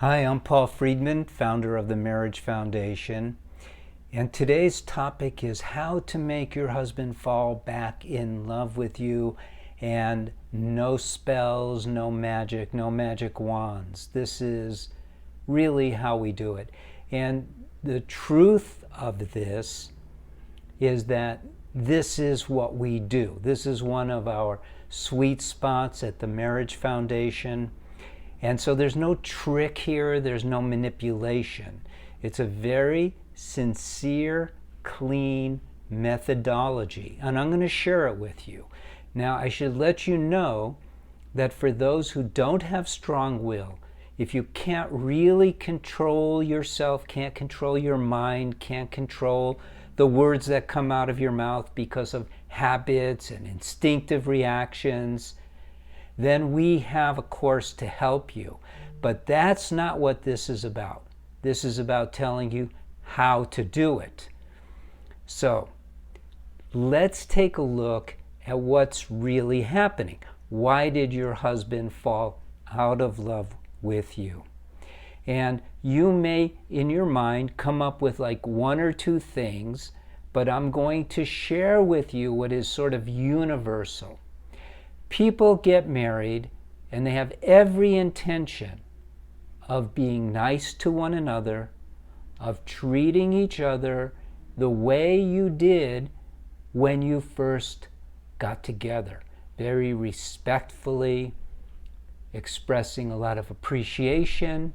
Hi, I'm Paul Friedman, founder of the Marriage Foundation, and today's topic is how to make your husband fall back in love with you, and no spells, no magic wands. This is really how we do it. And the truth of this is that this is what we do. This is one of our sweet spots at the Marriage Foundation. And so there's no trick here, there's no manipulation. It's a very sincere, clean methodology, and I'm going to share it with you. Now, I should let you know that for those who don't have strong will, if you can't really control yourself, can't control your mind, can't control the words that come out of your mouth because of habits and instinctive reactions, then we have a course to help you. But that's not what this is about. This is about telling you how to do it. So let's take a look at what's really happening. Why did your husband fall out of love with you? And you may, in your mind, come up with like one or two things, but I'm going to share with you what is sort of universal. People get married and they have every intention of being nice to one another, of treating each other the way you did when you first got together. Very respectfully, expressing a lot of appreciation,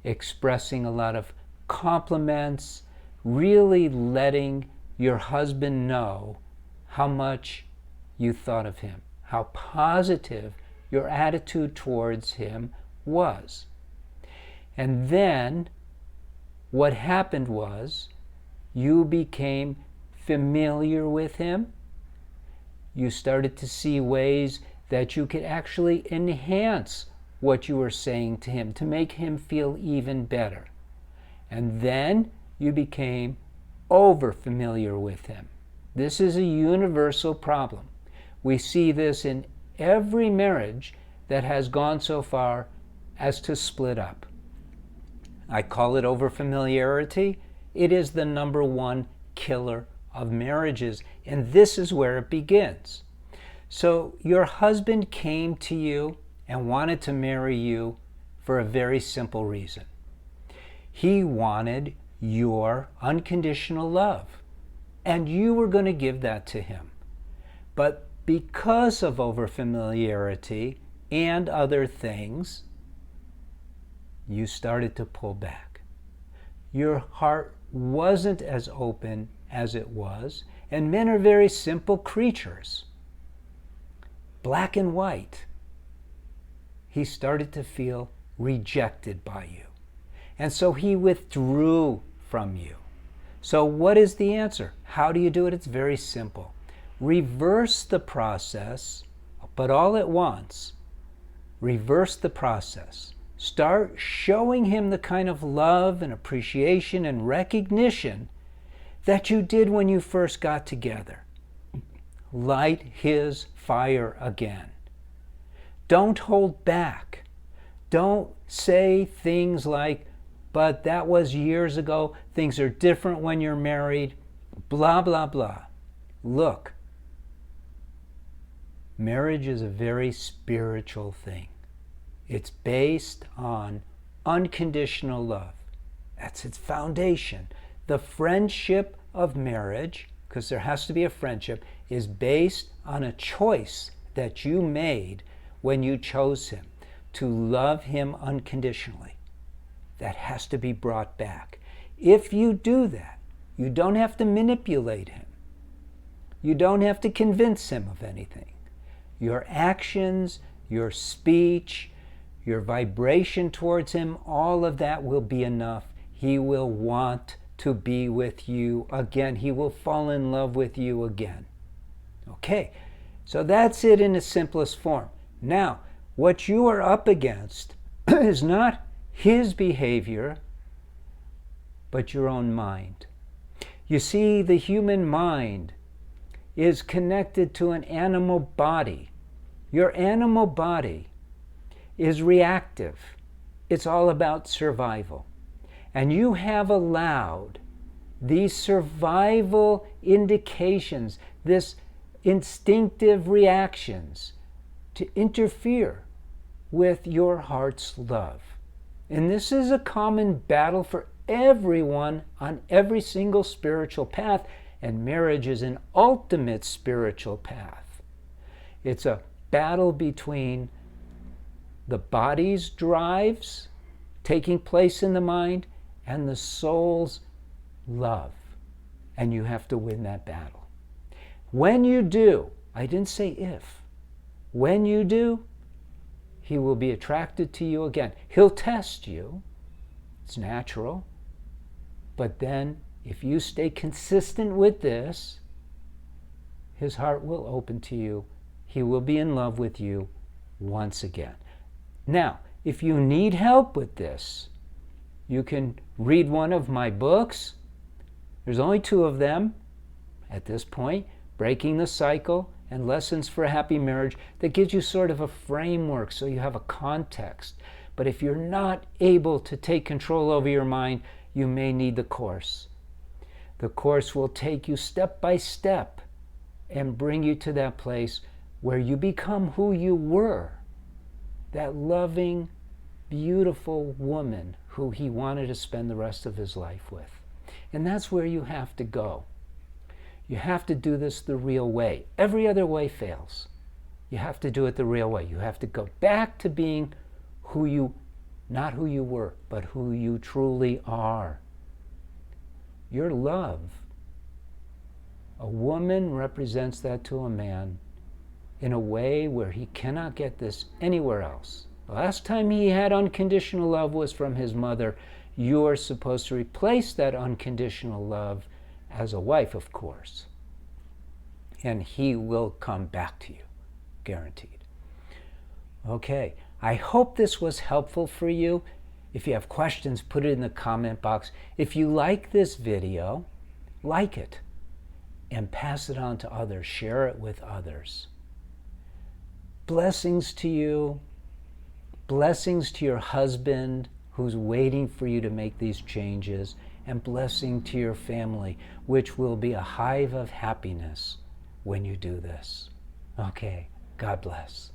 expressing a lot of compliments, really letting your husband know how much you thought of him, how positive your attitude towards him was. And then what happened was you became familiar with him. You started to see ways that you could actually enhance what you were saying to him to make him feel even better. And then you became over familiar with him. This is a universal problem. We see this in every marriage that has gone so far as to split up. I call it overfamiliarity. It is the number one killer of marriages, and this is where it begins. So your husband came to you and wanted to marry you for a very simple reason. He wanted your unconditional love, and you were going to give that to him. But because of overfamiliarity and other things, you started to pull back. Your heart wasn't as open as it was, and men are very simple creatures. Black and white. He started to feel rejected by you. And so he withdrew from you. So what is the answer? How do you do it? It's very simple. Reverse the process, but all at once. Reverse the process. Start showing him the kind of love and appreciation and recognition that you did when you first got together. Light his fire again. Don't hold back. Don't say things like, but that was years ago, things are different when you're married, blah, blah, blah. Look, marriage is a very spiritual thing. It's based on unconditional love. That's its foundation. The friendship of marriage, because there has to be a friendship, is based on a choice that you made when you chose him, to love him unconditionally. That has to be brought back. If you do that, you don't have to manipulate him. You don't have to convince him of anything. Your actions, your speech, your vibration towards him, all of that will be enough. He will want to be with you again. He will fall in love with you again. Okay, so that's it in its simplest form. Now, what you are up against is not his behavior, but your own mind. You see, the human mind is connected to an animal body. Your animal body is reactive. it's all about survival. And you have allowed these survival indications, this instinctive reactions, to interfere with your heart's love. And this is a common battle for everyone on every single spiritual path, and marriage is an ultimate spiritual path. It's a battle between the body's drives taking place in the mind and the soul's love. And you have to win that battle. When you do, I didn't say if, when you do, he will be attracted to you again. He'll test you. It's natural. But then, if you stay consistent with this, his heart will open to you. He will be in love with you once again. Now, if you need help with this, you can read one of my books. There's only 2 of them at this point, Breaking the Cycle and Lessons for a Happy Marriage, that gives you sort of a framework so you have a context. But if you're not able to take control over your mind, you may need the course. The course will take you step by step and bring you to that place where you become who you were, that loving, beautiful woman who he wanted to spend the rest of his life with. And that's where you have to go. You have to do this the real way. Every other way fails. You have to do it the real way. You have to go back to being not who you were, but who you truly are. Your love. A woman represents that to a man in a way where he cannot get this anywhere else. The last time he had unconditional love was from his mother. You are supposed to replace that unconditional love as a wife, of course. And he will come back to you, guaranteed. Okay, I hope this was helpful for you. If you have questions, put it in the comment box. If you like this video, like it and pass it on to others. Share it with others. Blessings to you. Blessings to your husband who's waiting for you to make these changes, and blessing to your family, which will be a hive of happiness when you do this. Okay, God bless.